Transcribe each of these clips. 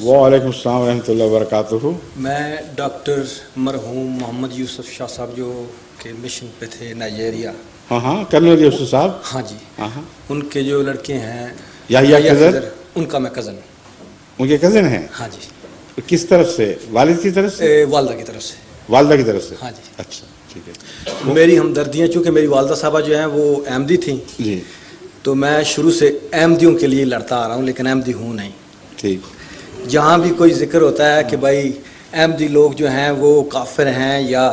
وعلیکم السلام ورحمۃ اللہ وبرکاتہ. میں ڈاکٹر مرحوم محمد یوسف شاہ صاحب جو کہ مشن پہ تھے نائجیریا. ہاں کرنل یوسف صاحب. ہاں جی. ان کے جو لڑکے ہیں یحییٰ خضر، ان کا میں کزن. ان کے کزن ہیں؟ ہاں جی. کس طرف سے؟ والد کی طرف سے؟ والدہ کی طرف سے. والدہ کی طرف سے؟ ہاں جی. اچھا ٹھیک ہے. میری ہمدردیاں، چونکہ میری والدہ صاحبہ جو ہیں وہ احمدی تھیں جی، تو میں شروع سے احمدیوں کے لیے لڑتا آ رہا ہوں، لیکن احمدی ہوں نہیں. ٹھیک. جہاں بھی کوئی ذکر ہوتا ہے کہ بھائی احمدی لوگ جو ہیں وہ کافر ہیں یا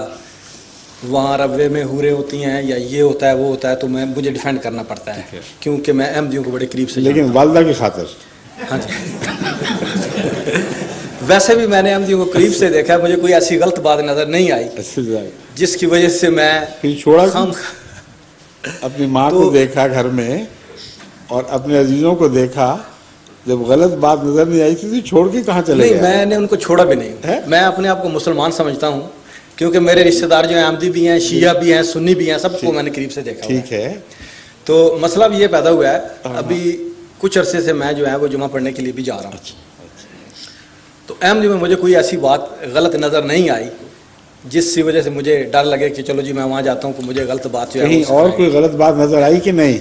وہاں روے میں حوریں ہوتی ہیں یا یہ ہوتا ہے وہ ہوتا ہے، تو مجھے ڈیفینڈ کرنا پڑتا ہے کیونکہ میں احمدیوں کو بڑے قریب سے. لیکن والدہ کی خاطر؟ ہاں جی. ویسے بھی میں نے احمدیوں کو قریب سے دیکھا ہے، مجھے کوئی ایسی غلط بات نظر نہیں آئی جس کی وجہ سے میں پھر چھوڑا. اپنی ماں کو دیکھا گھر میں اور اپنے عزیزوں کو دیکھا، جب غلط بات نظر نہیں آئی تھی تو چھوڑ کے کہاں چلے گئے؟ نہیں، میں نے ان کو چھوڑا بھی نہیں. میں اپنے آپ کو مسلمان سمجھتا ہوں کیونکہ میرے رشتہ دار جو ہیں احمدی بھی ہیں، شیعہ بھی ہیں، سنی بھی ہیں، سب کو میں نے قریب سے دیکھا. ٹھیک ہے. تو مسئلہ بھی یہ پیدا ہوا ہے، ابھی کچھ عرصے سے میں جو ہے وہ جمعہ پڑھنے کے لیے بھی جا رہا ہوں. تو احمدی میں مجھے کوئی ایسی بات غلط نظر نہیں آئی جس کی وجہ سے مجھے ڈر لگے کہ چلو جی میں وہاں جاتا ہوں کہ مجھے غلط بات جو ہے. کہیں اور کوئی غلط بات نظر آئی کہ نہیں؟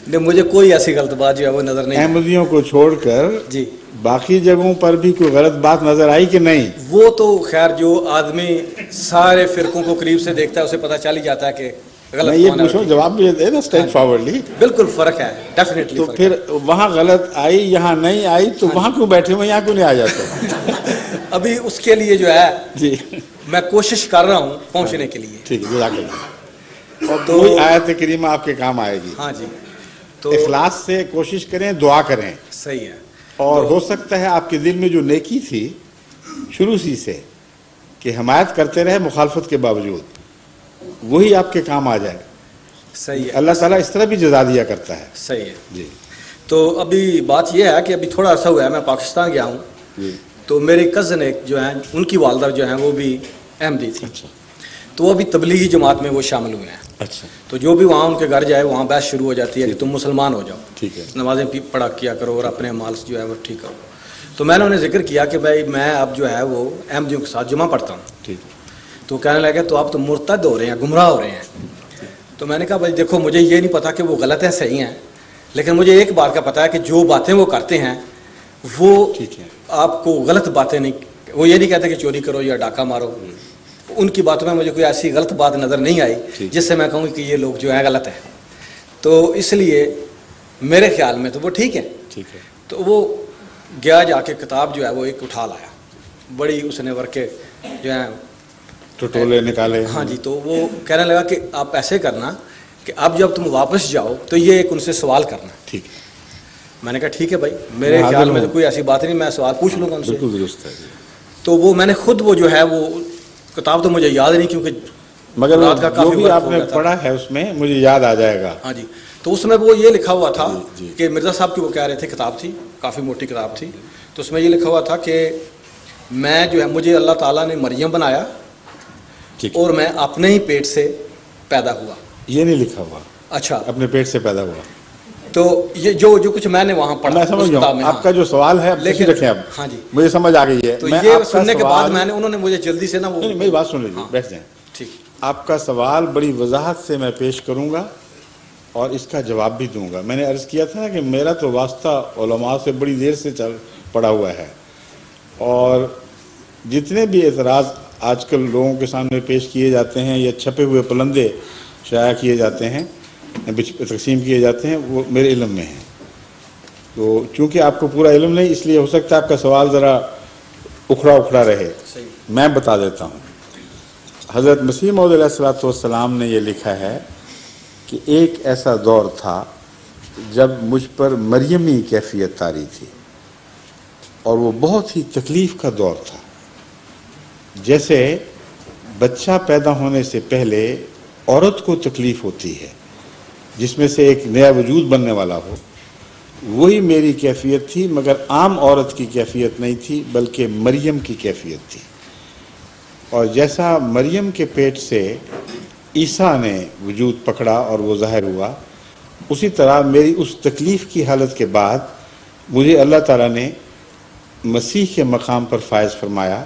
نہیں، مجھے کوئی ایسی غلط بات جو ہے وہ نظر نہیں. احمدیوں کو چھوڑ کر جی باقی جگہوں پر بھی کوئی غلط بات نظر آئی کہ نہیں؟ وہ تو خیر جو آدمی سارے فرقوں کو قریب سے دیکھتا ہے اسے پتہ چل ہی جاتا ہے کہ غلط. میں یہ پوچھوں، جواب بھی دے نا اسٹریٹ فارورڈلی. بالکل فرق ہے، ڈیفینیٹلی. تو پھر وہاں غلط آئی، یہاں نہیں آئی، تو وہاں کیوں بیٹھے ہوئے، یہاں کیوں نہیں آ جاتے؟ ابھی اس کے لیے جو ہے جی میں کوشش کر رہا ہوں پہنچنے کے لیے. ٹھیک ہے، جزاک اللہ. اور کوئی آیت کریمہ آپ کے کام آئے گی. ہاں جی. تو اخلاص سے کوشش کریں، دعا کریں. صحیح ہے. اور ہو سکتا ہے آپ کے دل میں جو نیکی تھی شروع سے کہ حمایت کرتے رہے مخالفت کے باوجود، وہی آپ کے کام آ جائے. صحیح ہے. اللہ تعالیٰ اس طرح بھی جزا دیا کرتا ہے. صحیح ہے جی. تو ابھی بات یہ ہے کہ ابھی تھوڑا عرصہ ہوا ہے میں پاکستان گیا ہوں. جی. تو میرے کزن ایک جو ہیں ان کی والدہ جو ہیں وہ بھی احمدی تھی. اچھا. تو وہ بھی تبلیغی جماعت میں وہ شامل ہوئے ہیں. اچھا. تو جو بھی وہاں ان کے گھر جائے وہاں بحث شروع ہو جاتی ہے کہ تم مسلمان ہو جاؤ. ٹھیک ہے. نمازیں پڑھا کیا کرو اور اپنے مال جو ہے وہ ٹھیک کرو. تو میں نے انہیں ذکر کیا کہ بھائی میں اب جو ہے وہ احمدیوں کے ساتھ جمعہ پڑھتا ہوں. ٹھیک. تو کہنے لگے تو آپ تو مرتد ہو رہے ہیں، گمراہ ہو رہے ہیں. تو میں نے کہا بھائی دیکھو مجھے یہ نہیں پتا کہ وہ غلط ہیں صحیح ہیں، لیکن مجھے ایک بات کا پتہ ہے کہ جو باتیں وہ کرتے ہیں وہ آپ کو غلط باتیں نہیں، وہ یہ نہیں کہتے کہ چوری کرو یا ڈاکہ مارو. ان کی باتوں میں مجھے کوئی ایسی غلط بات نظر نہیں آئی جس سے میں کہوں کہ یہ لوگ جو ہیں غلط ہیں. تو اس لیے میرے خیال میں تو وہ ٹھیک ہے. تو وہ گیا جا کے کتاب جو ہے وہ ایک اٹھا لایا، بڑی اس نے ورکے جو ہیں ٹٹولے نکالے. ہاں جی. تو وہ کہنے لگا کہ آپ ایسے کرنا کہ اب جب تم واپس جاؤ تو یہ ایک ان سے سوال کرنا. ٹھیک. میں نے کہا ٹھیک ہے بھائی، میرے خیال میں تو کوئی ایسی بات نہیں، میں سوال پوچھ لوں گا ان سے. بالکل درست ہے. تو وہ میں نے خود وہ جو ہے وہ کتاب تو مجھے یاد نہیں کیونکہ مگر جو بھی آپ نے پڑھا ہے اس میں مجھے یاد آ جائے گا. ہاں جی. تو اس میں وہ یہ لکھا ہوا تھا کہ مرزا صاحب کی وہ کہہ رہے تھے کتاب تھی، کافی موٹی کتاب تھی. تو اس میں یہ لکھا ہوا تھا کہ میں جو ہے مجھے اللہ تعالیٰ نے مریم بنایا اور میں اپنے ہی پیٹ سے پیدا ہوا. یہ نہیں لکھا ہوا. اچھا. اپنے پیٹ سے پیدا ہوا. تو یہ جو کچھ میں نے وہاں پڑھا میں سمجھ گیا ہوں. آپ کا جو سوال ہے لیکن رکھیں اب. ہاں جی. مجھے سمجھ آ گئی ہے. تو یہ سننے کے بعد میں نے انہوں نے مجھے جلدی سے نا وہ میری بات سن لیجیے، بیٹھ جائیں. ٹھیک. آپ کا سوال بڑی وضاحت سے میں پیش کروں گا اور اس کا جواب بھی دوں گا. میں نے عرض کیا تھا کہ میرا تو واسطہ علماء سے بڑی دیر سے پڑا ہوا ہے، اور جتنے بھی اعتراض آج کل لوگوں کے سامنے پیش کیے جاتے ہیں یا چھپے ہوئے پلندے شائع کیے جاتے ہیں، تقسیم کیے جاتے ہیں، وہ میرے علم میں ہیں. تو چونکہ آپ کو پورا علم نہیں، اس لیے ہو سکتا ہے آپ کا سوال ذرا اکھڑا رہے. میں بتا دیتا ہوں. حضرت مسیح موعود علیہ الصلوۃ والسلام نے یہ لکھا ہے کہ ایک ایسا دور تھا جب مجھ پر مریمی کیفیت طاری تھی، اور وہ بہت ہی تکلیف کا دور تھا. جیسے بچہ پیدا ہونے سے پہلے عورت کو تکلیف ہوتی ہے جس میں سے ایک نیا وجود بننے والا ہو، وہی میری کیفیت تھی، مگر عام عورت کی کیفیت نہیں تھی بلکہ مریم کی کیفیت تھی. اور جیسا مریم کے پیٹ سے عیسیٰ نے وجود پکڑا اور وہ ظاہر ہوا، اسی طرح میری اس تکلیف کی حالت کے بعد مجھے اللہ تعالیٰ نے مسیح کے مقام پر فائز فرمایا،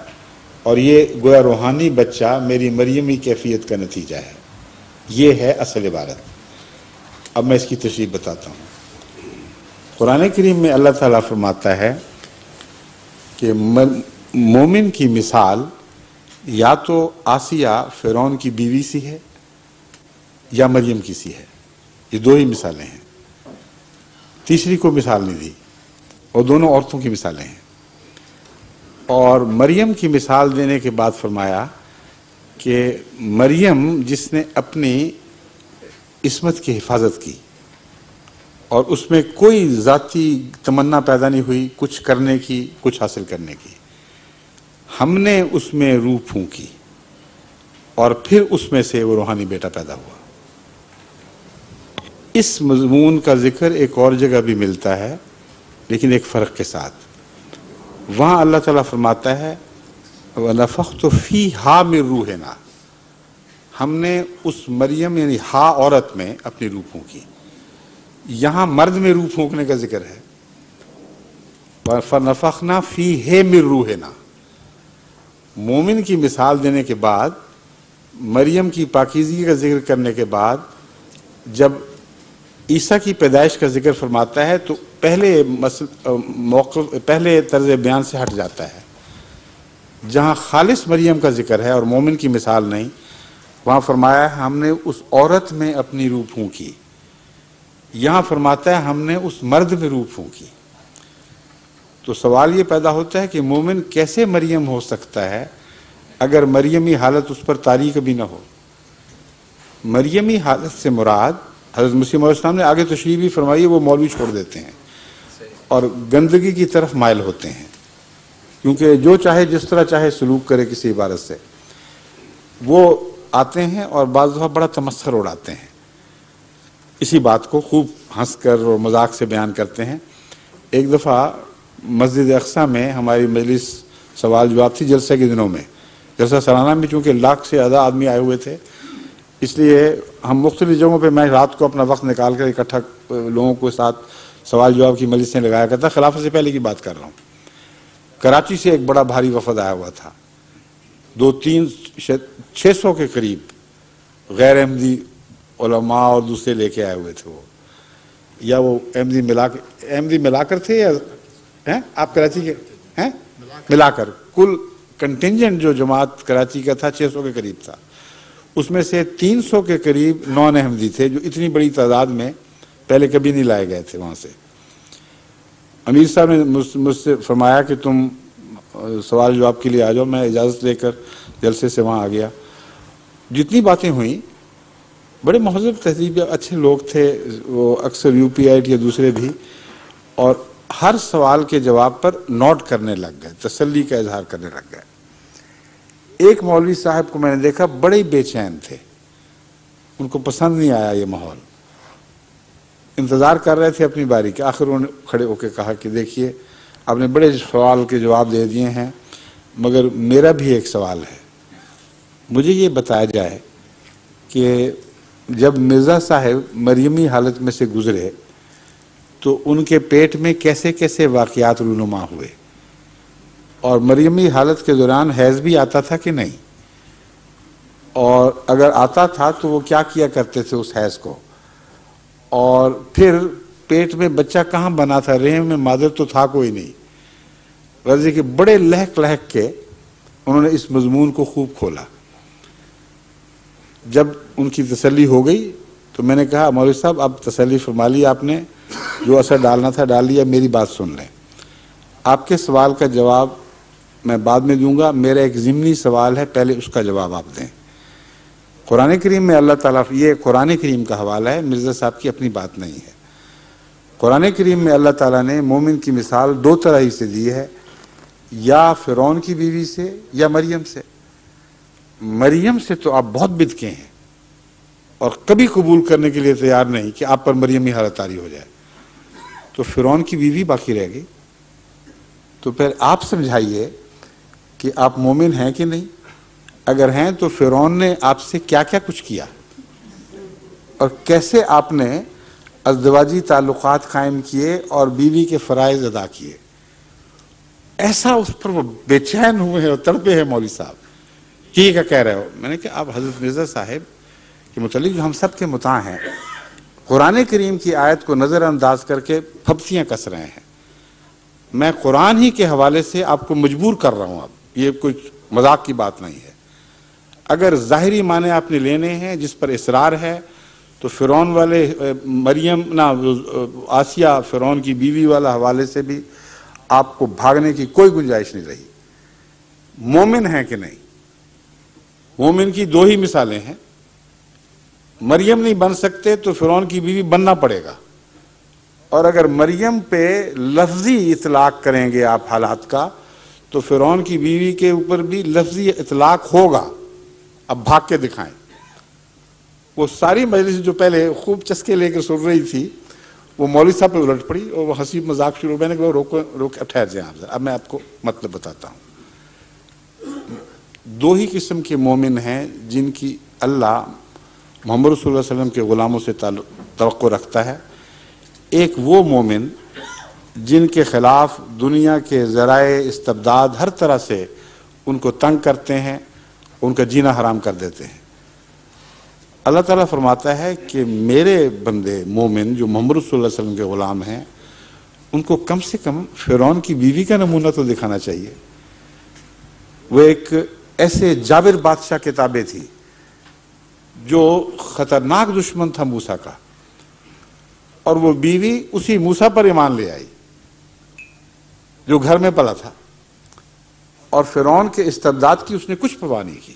اور یہ گویا روحانی بچہ میری مریمی کیفیت کا نتیجہ ہے۔ یہ ہے اصل عبارت۔ اب میں اس کی تشریح بتاتا ہوں۔ قرآن کریم میں اللہ تعالیٰ فرماتا ہے کہ مومن کی مثال یا تو آسیہ فرعون کی بیوی سی ہے یا مریم کی سی ہے۔ یہ دو ہی مثالیں ہیں، تیسری کو مثال نہیں دی، اور دونوں عورتوں کی مثالیں ہیں۔ اور مریم کی مثال دینے کے بعد فرمایا کہ مریم جس نے اپنی عصمت کی حفاظت کی اور اس میں کوئی ذاتی تمنا پیدا نہیں ہوئی کچھ کرنے کی، کچھ حاصل کرنے کی، ہم نے اس میں روح پھونکی اور پھر اس میں سے وہ روحانی بیٹا پیدا ہوا۔ اس مضمون کا ذکر ایک اور جگہ بھی ملتا ہے، لیکن ایک فرق کے ساتھ۔ وہاں اللہ تعالیٰ فرماتا ہے وَنَفَخْتُ فِيهَا مِن رُوحِنَا، ہم نے اس مریم یعنی ہا عورت میں اپنی روح پھونکی۔ یہاں مرد میں روح پھونکنے کا ذکر ہے، فَنَفَخْنَا فِيهِ مِن رُوحِنَا۔ مومن کی مثال دینے کے بعد، مریم کی پاکیزگی کا ذکر کرنے کے بعد، جب عیسیٰ کی پیدائش کا ذکر فرماتا ہے تو پہلے طرز بیان سے ہٹ جاتا ہے۔ جہاں خالص مریم کا ذکر ہے اور مومن کی مثال نہیں، وہاں فرمایا ہے ہم نے اس عورت میں اپنی روح پھونکی۔ یہاں فرماتا ہے ہم نے اس مرد میں روح پھونکی۔ تو سوال یہ پیدا ہوتا ہے کہ مومن کیسے مریم ہو سکتا ہے اگر مریمی حالت اس پر طاری کبھی نہ ہو؟ مریمی حالت سے مراد حضرت مسیح علیہ السلام نے آگے تشریح بھی فرمائی ہے، وہ مولوی چھوڑ دیتے ہیں اور گندگی کی طرف مائل ہوتے ہیں، کیونکہ جو چاہے جس طرح چاہے سلوک کرے کسی عبارت سے، وہ آتے ہیں اور بعض دفعہ بڑا تمسخر اڑاتے ہیں، اسی بات کو خوب ہنس کر اور مذاق سے بیان کرتے ہیں۔ ایک دفعہ مسجد اقصیٰ میں ہماری مجلس سوال جواب تھی جلسے کے دنوں میں، جلسہ سالانہ میں، چونکہ 1 لاکھ سے زیادہ آدمی آئے ہوئے تھے، اس لیے ہم مختلف جگہوں پہ میں رات کو اپنا وقت نکال کر اکٹھا لوگوں کو ساتھ سوال جواب کی مجلسیں لگایا کرتا۔ خلافت سے پہلے کی بات کر رہا ہوں۔ کراچی سے ایک بڑا بھاری وفد آیا ہوا تھا، 600 کے قریب غیر احمدی علماء اور دوسرے لے کے آئے ہوئے تھے، وہ یا وہ احمدی ملا کر تھے یا آپ کراچی کے ہیں ملا کر، کل کنٹینجنٹ جو جماعت کراچی کا تھا 600 کے قریب تھا، اس میں سے 300 کے قریب نان احمدی تھے، جو اتنی بڑی تعداد میں پہلے کبھی نہیں لائے گئے تھے وہاں سے۔ امیر صاحب نے مجھ سے فرمایا کہ تم سوال جواب کے لیے آ جاؤ، میں اجازت لے کر جلسے سے وہاں آ گیا۔ جتنی باتیں ہوئیں، بڑے مہذب تہذیب اچھے لوگ تھے وہ، اکثر یو پی آئی یا دوسرے بھی، اور ہر سوال کے جواب پر نوٹ کرنے لگ گئے، تسلی کا اظہار کرنے لگ گئے۔ ایک مولوی صاحب کو میں نے دیکھا بڑے بے چین تھے، ان کو پسند نہیں آیا یہ ماحول، انتظار کر رہے تھے اپنی باری کے۔ آخر انہوں نے کھڑے ہو کے کہا کہ دیکھیے آپ نے بڑے سوال کے جواب دے دیے ہیں، مگر میرا بھی ایک سوال ہے، مجھے یہ بتایا جائے کہ جب مرزا صاحب مریمی حالت میں سے گزرے تو ان کے پیٹ میں کیسے کیسے واقعات رونما ہوئے، اور مریمی حالت کے دوران حیض بھی آتا تھا کہ نہیں، اور اگر آتا تھا تو وہ کیا کیا کرتے تھے اس حیض کو، اور پھر پیٹ میں بچہ کہاں بنا تھا، رحم میں مادر تو تھا کوئی نہیں۔ غرض کہ بڑے لہک لہک کے انہوں نے اس مضمون کو خوب کھولا۔ جب ان کی تسلی ہو گئی تو میں نے کہا مولوی صاحب اب تسلی فرما لی آپ نے، جو اثر ڈالنا تھا ڈال لیا، میری بات سن لیں، آپ کے سوال کا جواب میں بعد میں دوں گا، میرا ایک ضمنی سوال ہے، پہلے اس کا جواب آپ دیں۔ قرآن کریم میں اللہ تعالیٰ، یہ قرآن کریم کا حوالہ ہے، مرزا صاحب کی اپنی بات نہیں ہے۔ قرآن کریم میں اللہ تعالیٰ نے مومن کی مثال 2 طرح ہی سے دی ہے، یا فرعون کی بیوی سے یا مریم سے۔ مریم سے تو آپ بہت بدکے ہیں اور کبھی قبول کرنے کے لیے تیار نہیں کہ آپ پر مریمی حالت طاری ہو جائے، تو فرعون کی بیوی باقی رہ گئی۔ تو پھر آپ سمجھائیے کہ آپ مومن ہیں کہ نہیں؟ اگر ہیں تو فرعون نے آپ سے کیا کیا کچھ کیا، اور کیسے آپ نے ازدواجی تعلقات قائم کیے اور بیوی کے فرائض ادا کیے، ایسا اس پر وہ بے چین ہوئے ہیں اور تڑپے ہیں مولوی صاحب کہ یہ کیا کہہ رہے ہو. میں نے کہا آپ حضرت مرزا صاحب کے متعلق جو ہم سب کے مطاع ہیں، قرآن کریم کی آیت کو نظر انداز کر کے پھپتیاں کس رہے ہیں. میں قرآن ہی کے حوالے سے آپ کو مجبور کر رہا ہوں. اب یہ کچھ مذاق کی بات نہیں ہے. اگر ظاہری معنی آپ نے لینے ہیں جس پر اصرار ہے تو فرعون والے آسیہ فرعون کی بیوی والا حوالے سے بھی آپ کو بھاگنے کی کوئی گنجائش نہیں رہی. مومن ہیں کہ نہیں؟ مومن کی دو ہی مثالیں ہیں. مریم نہیں بن سکتے تو فرعون کی بیوی بننا پڑے گا. اور اگر مریم پہ لفظی اطلاق کریں گے آپ حالات کا تو فرعون کی بیوی کے اوپر بھی لفظی اطلاق ہوگا. اب بھاگ کے دکھائیں. وہ ساری مجلس جو پہلے خوب چسکے لے کے سن رہی تھی وہ مولوی صاحب پہ الٹ پڑی اور وہ ہنسی مذاق شروع. میں نے کہا روک ٹھہر جائیں آپ. اب میں آپ کو مطلب بتاتا ہوں. دو ہی قسم کے مومن ہیں جن کی اللہ محمد رسول اللہ علیہ وسلم کے غلاموں سے توقع رکھتا ہے. ایک وہ مومن جن کے خلاف دنیا کے ذرائع استبداد ہر طرح سے ان کو تنگ کرتے ہیں، ان کا جینا حرام کر دیتے ہیں. اللہ تعالیٰ فرماتا ہے کہ میرے بندے مومن جو محمد صلی اللہ علیہ وسلم کے غلام ہیں ان کو کم سے کم فرعون کی بیوی کا نمونہ تو دکھانا چاہیے. وہ ایک ایسے جابر بادشاہ کے تابع تھی جو خطرناک دشمن تھا موسیٰ کا، اور وہ بیوی اسی موسیٰ پر ایمان لے آئی جو گھر میں پلا تھا، اور فرعون کے استبداد کی اس نے کچھ پرواہ نہیں کی.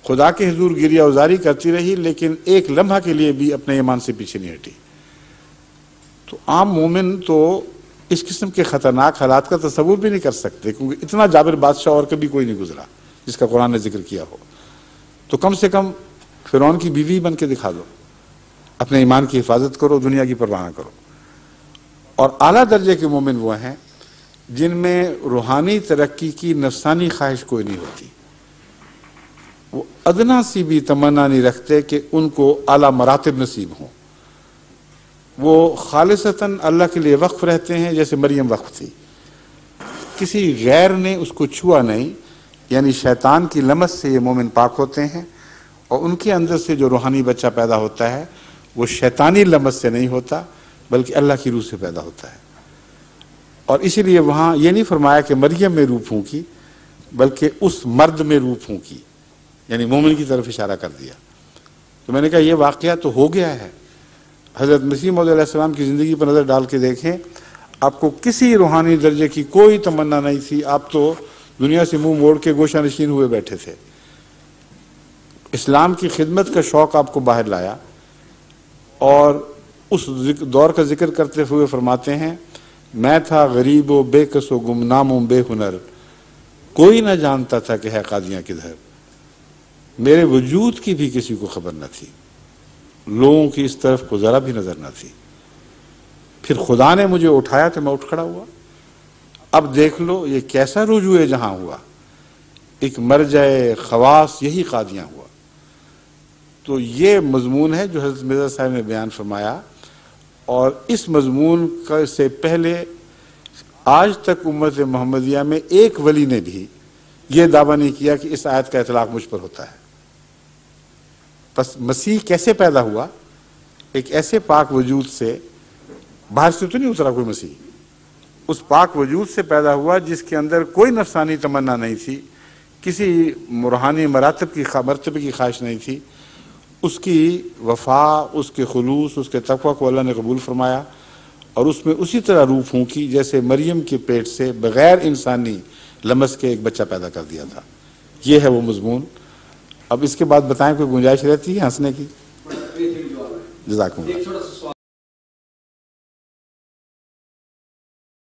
خدا کے حضور گریہ ازاری کرتی رہی لیکن ایک لمحہ کے لیے بھی اپنے ایمان سے پیچھے نہیں ہٹی. تو عام مومن تو اس قسم کے خطرناک حالات کا تصور بھی نہیں کر سکتے کیونکہ اتنا جابر بادشاہ اور کبھی کوئی نہیں گزرا جس کا قرآن نے ذکر کیا ہو. تو کم سے کم فرعون کی بیوی بن کے دکھا دو. اپنے ایمان کی حفاظت کرو، دنیا کی پرواہ نہ کرو. اور اعلیٰ درجے کے مومن وہ ہیں جن میں روحانی ترقی کی نفسانی خواہش کوئی نہیں ہوتی. وہ ادنا سی بھی تمنا نہیں رکھتے کہ ان کو اعلیٰ مراتب نصیب ہوں. وہ خالصتاً اللہ کے لیے وقف رہتے ہیں جیسے مریم وقف تھی. کسی غیر نے اس کو چھوا نہیں، یعنی شیطان کی لمس سے یہ مومن پاک ہوتے ہیں، اور ان کے اندر سے جو روحانی بچہ پیدا ہوتا ہے وہ شیطانی لمس سے نہیں ہوتا بلکہ اللہ کی روح سے پیدا ہوتا ہے. اور اسی لیے وہاں یہ نہیں فرمایا کہ مریم میں روح پھونکی بلکہ اس مرد میں روح پھونکی، یعنی مومن کی طرف اشارہ کر دیا. تو میں نے کہا یہ واقعہ تو ہو گیا ہے. حضرت مسیح موعود علیہ السلام کی زندگی پر نظر ڈال کے دیکھیں، آپ کو کسی روحانی درجے کی کوئی تمنا نہیں تھی. آپ تو دنیا سے منہ موڑ کے گوشہ نشین ہوئے بیٹھے تھے. اسلام کی خدمت کا شوق آپ کو باہر لایا، اور اس دور کا ذکر کرتے ہوئے فرماتے ہیں میں تھا غریب و بے کس و گمنام و بے ہنر، کوئی نہ جانتا تھا کہ ہے قادیاں کدھر. میرے وجود کی بھی کسی کو خبر نہ تھی، لوگوں کی اس طرف کو ذرا بھی نظر نہ تھی. پھر خدا نے مجھے اٹھایا تو میں اٹھ کھڑا ہوا. اب دیکھ لو یہ کیسا رجوع جہاں ہوا. ایک مرجع خواص یہی قادیاں ہوا. تو یہ مضمون ہے جو حضرت مرزا صاحب نے بیان فرمایا، اور اس مضمون سے پہلے آج تک امت محمدیہ میں ایک ولی نے بھی یہ دعویٰ نہیں کیا کہ اس آیت کا اطلاق مجھ پر ہوتا ہے. پس مسیح کیسے پیدا ہوا؟ ایک ایسے پاک وجود سے، باہر سے تو نہیں اترا کوئی مسیح، اس پاک وجود سے پیدا ہوا جس کے اندر کوئی نفسانی تمنا نہیں تھی، کسی روحانی مرتبے کی خواہش نہیں تھی. اس کی وفا، اس کے خلوص، اس کے تقوی کو اللہ نے قبول فرمایا، اور اس میں اسی طرح روح پھونکی جیسے مریم کے پیٹ سے بغیر انسانی لمس کے ایک بچہ پیدا کر دیا تھا. یہ ہے وہ مضمون. اب اس کے بعد بتائیں کوئی گنجائش رہتی ہے ہنسنے کی؟ جزاکم اللہ.